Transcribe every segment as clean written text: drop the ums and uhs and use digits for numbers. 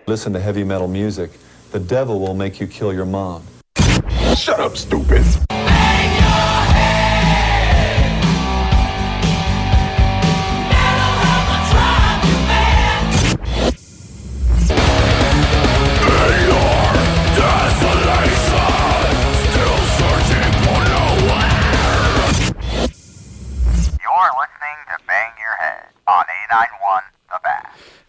Listen to heavy metal music. The devil will make you kill your mom. Shut up, stupid.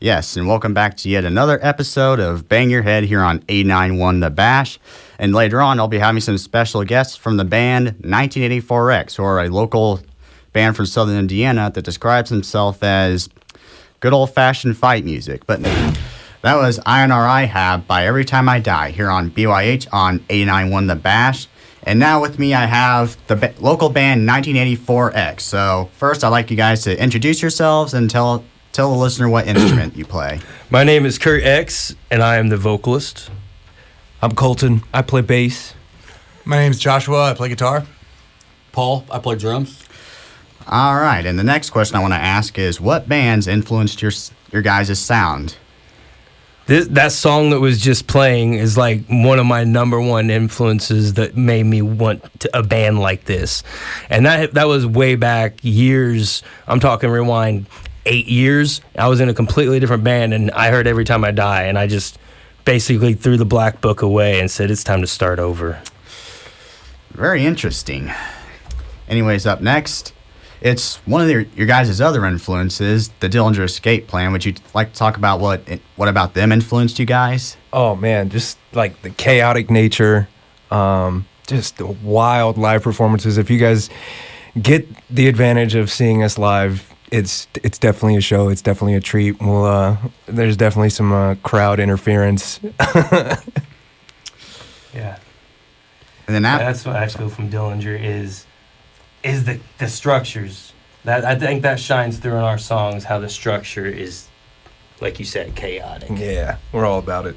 Yes, and welcome back to yet another episode of Bang Your Head here on 891 The Bash. And later on, I'll be having some special guests from the band 1984X, who are a local band from Southern Indiana that describes himself as good old-fashioned fight music. But that was INRI Have by Every Time I Die here on BYH on 891 The Bash. And now with me, I have the local band 1984X. So first, I'd like you guys to introduce yourselves and tell the listener what instrument you play. My name is Kurt X, and I am the vocalist. I'm Colton. I play bass. My name's Joshua. I play guitar. Paul. I play drums. All right, and the next question I want to ask is, what bands influenced your guys' sound? That song that was just playing is like one of my number one influences that made me want a band like this. And that was way back years. I'm talking rewind 8 years. I was in a completely different band, and I heard Every Time I Die, and I just basically threw the black book away and said it's time to start over. Very interesting. Anyways, up next, it's one of your guys' other influences, the Dillinger Escape Plan. Would you like to talk about what about them influenced you guys? Oh man, just like the chaotic nature, just the wild live performances. If you guys get the advantage of seeing us live, it's definitely a show. It's definitely a treat. Well, there's definitely some crowd interference. Yeah. And then that's what I feel from Dillinger is the structures. That I think that shines through in our songs, how the structure is, like you said, chaotic. Yeah, we're all about it.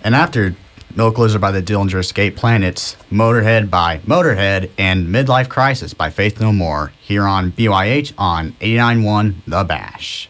And after Milk Lizard by the Dillinger Escape Plan, it's Motorhead by Motorhead and Midlife Crisis by Faith No More here on BYH on 89.1 The Bash.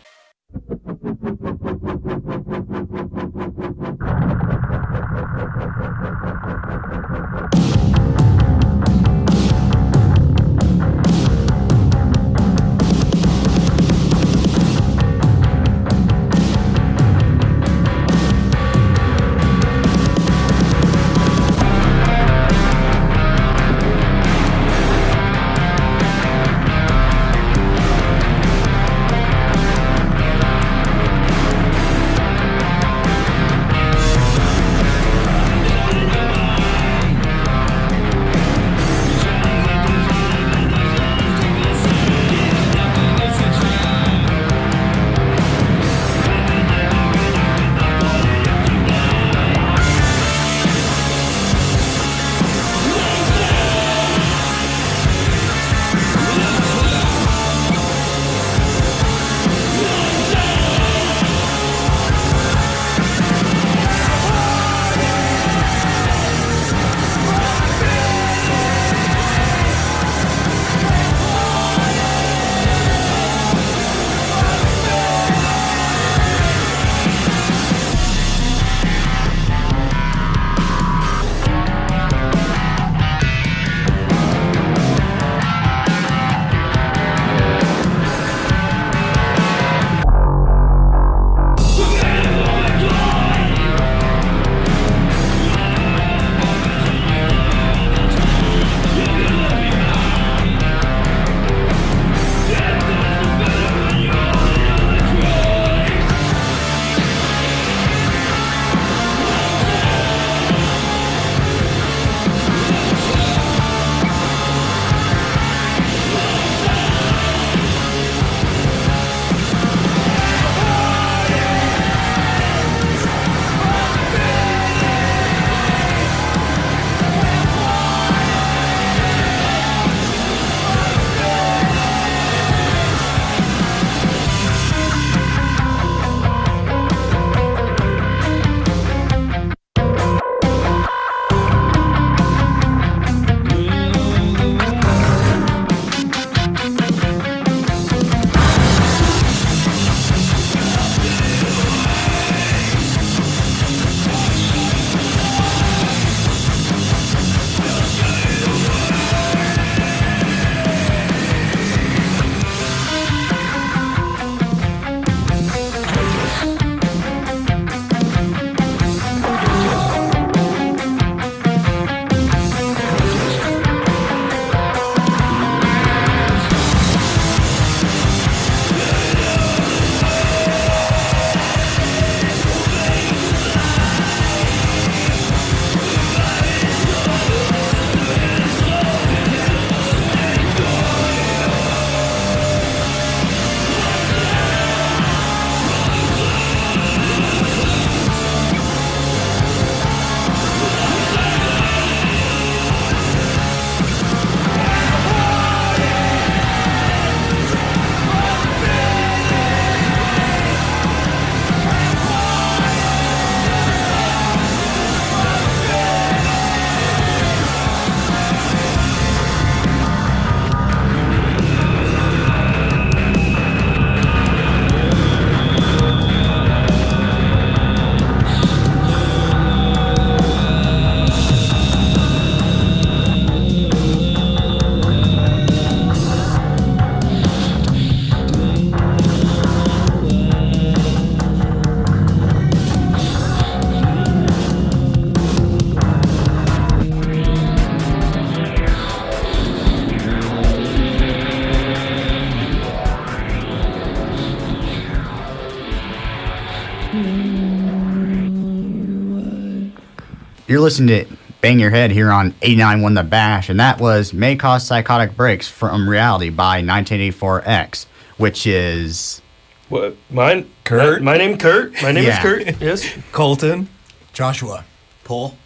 You're listening to Bang Your Head here on 89.1 The Bash, and that was May Cause Psychotic Breaks from Reality by 1984X, which is... What? Mine? Kurt? My name Kurt. My name is Yeah. Kurt. Yes. Colton. Joshua. Paul.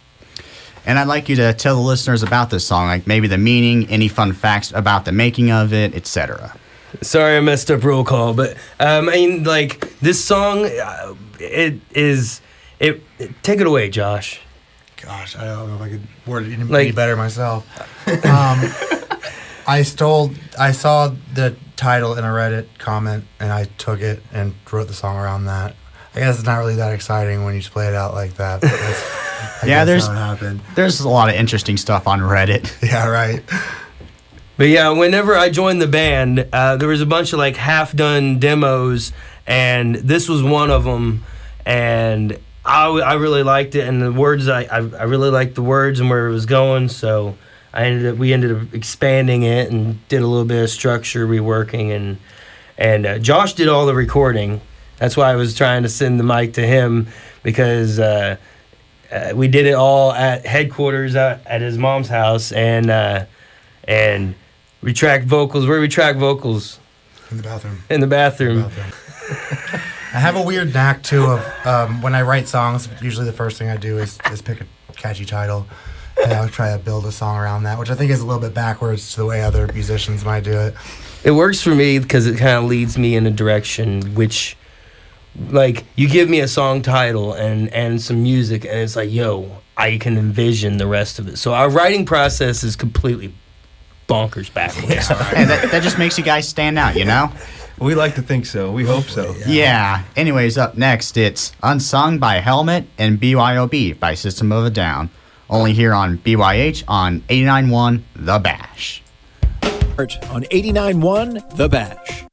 And I'd like you to tell the listeners about this song, like maybe the meaning, any fun facts about the making of it, etc. Sorry, I messed up roll call, but I mean, like this song, it is. Take it away, Josh. Gosh, I don't know if I could word it any Like- better myself. I saw the title in a Reddit comment, and I took it and wrote the song around that. I guess it's not really that exciting when you just play it out like that. But I Yeah, guess there's- how it happened. There's a lot of interesting stuff on Reddit. Yeah, right. But yeah, whenever I joined the band, there was a bunch of like half-done demos, and this was one of them. And I really liked it, and the words I really liked the words and where it was going. So we ended up expanding it and did a little bit of structure reworking, and Josh did all the recording. That's why I was trying to send the mic to him, because we did it all at headquarters at his mom's house, and we track vocals. Where do we track vocals? In the bathroom. In the bathroom. I have a weird knack too of when I write songs. Usually, the first thing I do is pick a catchy title, and I'll try to build a song around that, which I think is a little bit backwards to the way other musicians might do it. It works for me because it kind of leads me in a direction which, like, you give me a song title and some music, and it's like, yo, I can envision the rest of it. So our writing process is completely bonkers backwards. And that just makes you guys stand out, you know? We like to think so. We hope so. Yeah. Anyways, up next, it's Unsung by Helmet and BYOB by System of a Down. Only here on BYH on 89.1 The Bash. On 89.1 The Bash.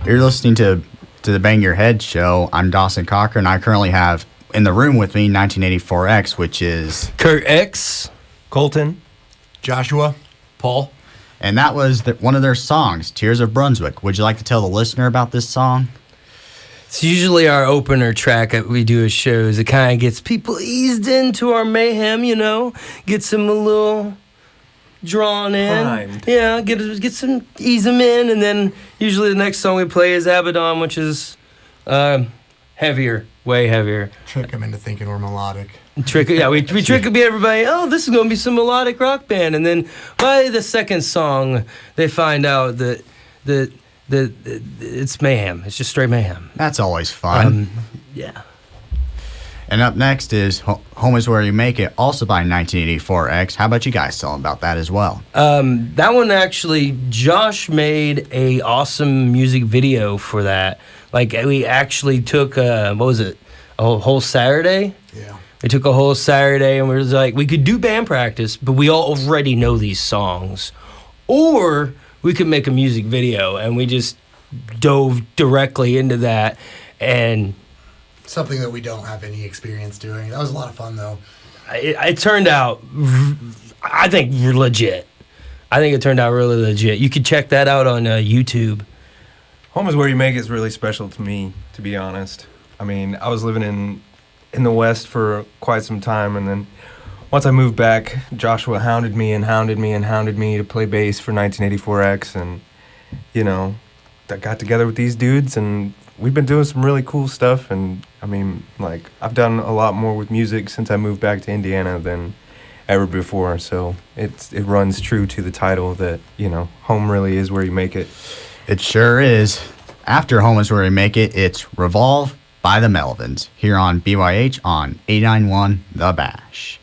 You're listening to the Bang Your Head show. I'm Dawson Cocker, and I currently have in the room with me 1984X, which is Kurt X. Colton. Joshua. Paul. and that was one of their songs, Tears of Brunswick. Would you like to tell the listener about this song? It's usually our opener track that we do as shows. It kind of gets people eased into our mayhem, gets them a little drawn in. Primed. Yeah, get some, ease them in, and then usually the next song we play is Abaddon, which is heavier, way heavier. Trick them into thinking we're melodic. We trick everybody. Oh, this is gonna be some melodic rock band, and then by the second song, they find out that it's mayhem. It's just straight mayhem. That's always fun. Yeah. And up next is Home Is Where You Make It, also by 1984X. How about you guys tell them about that as well? That one actually, Josh made a awesome music video for that. Like, we actually took, a whole Saturday? Yeah. We took a whole Saturday, and we was like, we could do band practice, but we already know these songs. Or we could make a music video, and we just dove directly into that. And Something that we don't have any experience doing. That was a lot of fun, though. it turned out, I think, legit. I think it turned out really legit. You could check that out on YouTube. Home Is Where You Make It is really special to me, to be honest. I mean, I was living in the West for quite some time, and then once I moved back, Joshua hounded me to play bass for 1984X, and, I got together with these dudes, and we've been doing some really cool stuff, and, I mean, like, I've done a lot more with music since I moved back to Indiana than ever before, so it runs true to the title that, home really is where you make it. It sure is. After Home Is Where We Make It, it's Revolve by the Melvins here on BYH on 891 The Bash.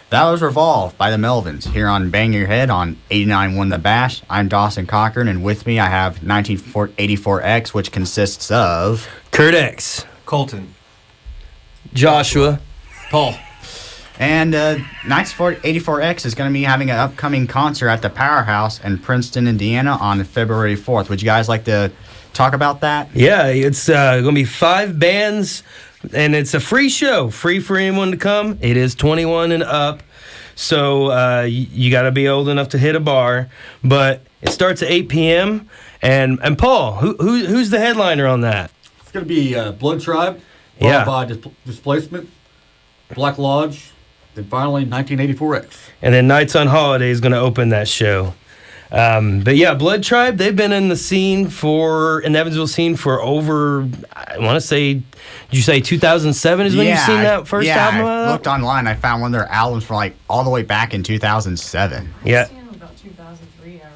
That was Revolve by the Melvins here on Bang Your Head on 89.1 The Bash. I'm Dawson Cochran, and with me I have 1984X, which consists of Kurt X, Colton. Joshua. Paul. And 1984X is going to be having an upcoming concert at the Powerhouse in Princeton, Indiana on February 4th. Would you guys like to talk about that? Yeah, it's going to be 5 bands, and it's a free show, free for anyone to come. It is 21 and up, so you got to be old enough to hit a bar. But it starts at 8 p.m. And Paul, who's the headliner on that? It's going to be Blood Tribe, Yeah. followed by Displacement, Black Lodge, then finally 1984X. And then Nights on Holiday is going to open that show. But yeah, Blood Tribe, they've been in the scene in the Evansville scene for over, I want to say, did you say 2007 is when you seen that first album? I looked online. I found one of their albums from like all the way back in 2007. Yeah. About 2003, I remember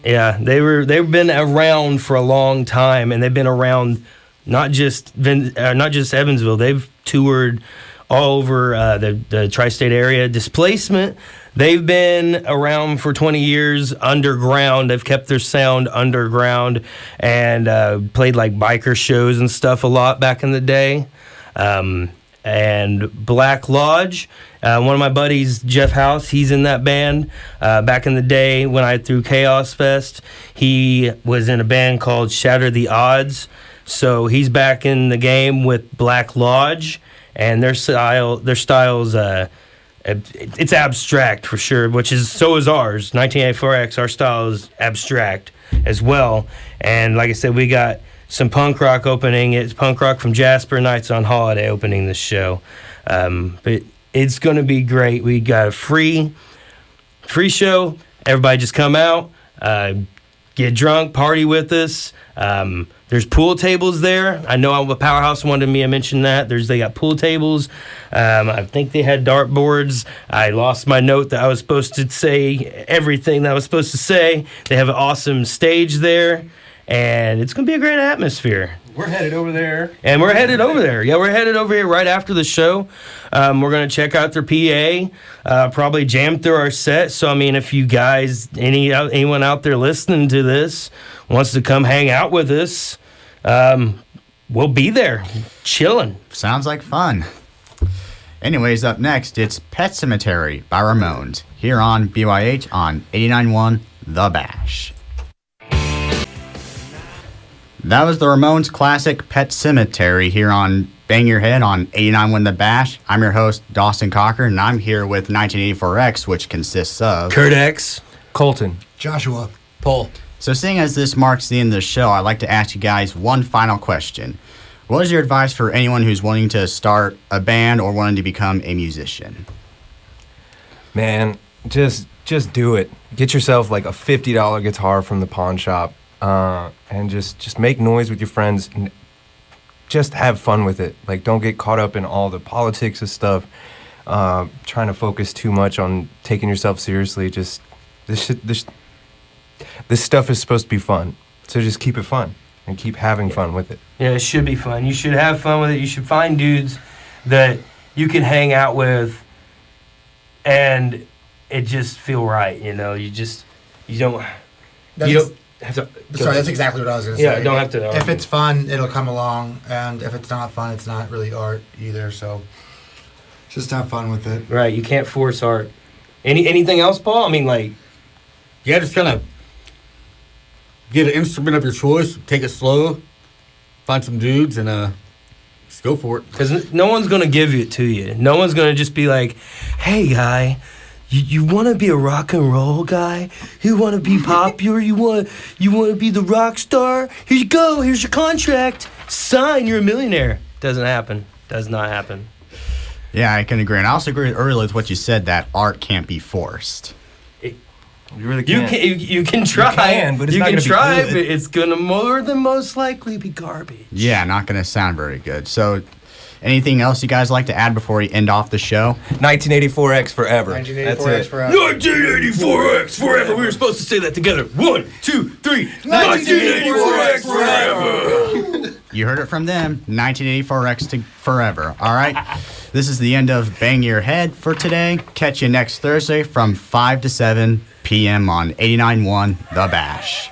them. Yeah, they've been around for a long time, and they've been around not just Evansville. They've toured all over the tri-state area. Displacement, they've been around for 20 years underground. They've kept their sound underground and played like biker shows and stuff a lot back in the day. And Black Lodge, one of my buddies, Jeff House, he's in that band. Back in the day when I threw Chaos Fest, he was in a band called Shatter the Odds. So he's back in the game with Black Lodge, and their style's it's abstract for sure, so is ours. 1984X, our style is abstract as well. And like I said, we got some punk rock opening. It's punk rock from Jasper, Nights on Holiday opening the show. But it's going to be great. We got a free show. Everybody just come out, get drunk, party with us. There's pool tables there. I know the Powerhouse wanted me to mention that. They got pool tables. I think they had dartboards. I lost my note that I was supposed to say everything that I was supposed to say. They have an awesome stage there, and it's going to be a great atmosphere. We're headed over there. And we're headed over there. Yeah, we're headed over here right after the show. We're going to check out their PA, probably jam through our set. So, I mean, if you guys, anyone out there listening to this wants to come hang out with us, we'll be there, chilling. Sounds like fun. Anyways, up next, it's Pet Cemetery by Ramones here on BYH on 89.1 The Bash. That was the Ramones classic Pet Cemetery here on Bang Your Head on 89.1 The Bash. I'm your host, Dawson Cochran, and I'm here with 1984X, which consists of Kurt X, Colton. Joshua. Paul. So seeing as this marks the end of the show, I'd like to ask you guys one final question. What is your advice for anyone who's wanting to start a band or wanting to become a musician? Man, just do it. Get yourself like a $50 guitar from the pawn shop, and just make noise with your friends and just have fun with it. Like, don't get caught up in all the politics of stuff, trying to focus too much on taking yourself seriously. Just this stuff is supposed to be fun, so just keep it fun and keep having fun with it. Yeah, it should be fun. You should have fun with it. You should find dudes that you can hang out with and it just feel right, you know. You don't have to. Sorry, that's exactly what I was going to Yeah, say. don't have to. If it's fun, it'll come along, and if it's not fun, it's not really art either. So just have fun with it. Right, you can't force art. Anything else, Paul? I mean, like, Yeah, just kind of get an instrument of your choice, take it slow, find some dudes, and just go for it. because no one's gonna give it to you. No one's gonna just be like, "Hey, guy, you want to be a rock and roll guy? You want to be popular? You want to be the rock star? Here you go. Here's your contract. Sign. You're a millionaire." Doesn't happen. Does not happen. Yeah, I can agree. And I also agree earlier with what you said, that art can't be forced. You really You can't. can you can try, but it's you not can gonna be try, good. but it's gonna more than most likely be garbage. Yeah, not going to sound very good. So anything else you guys like to add before we end off the show? 1984X forever. 1984 That's it. forever. 1984X forever. We were supposed to say that together. 1, 2, 3. 1984X forever. You heard it from them. 1984X to forever. All right. This is the end of Bang Your Head for today. Catch you next Thursday from 5 to 7 p.m. on 89.1 The Bash.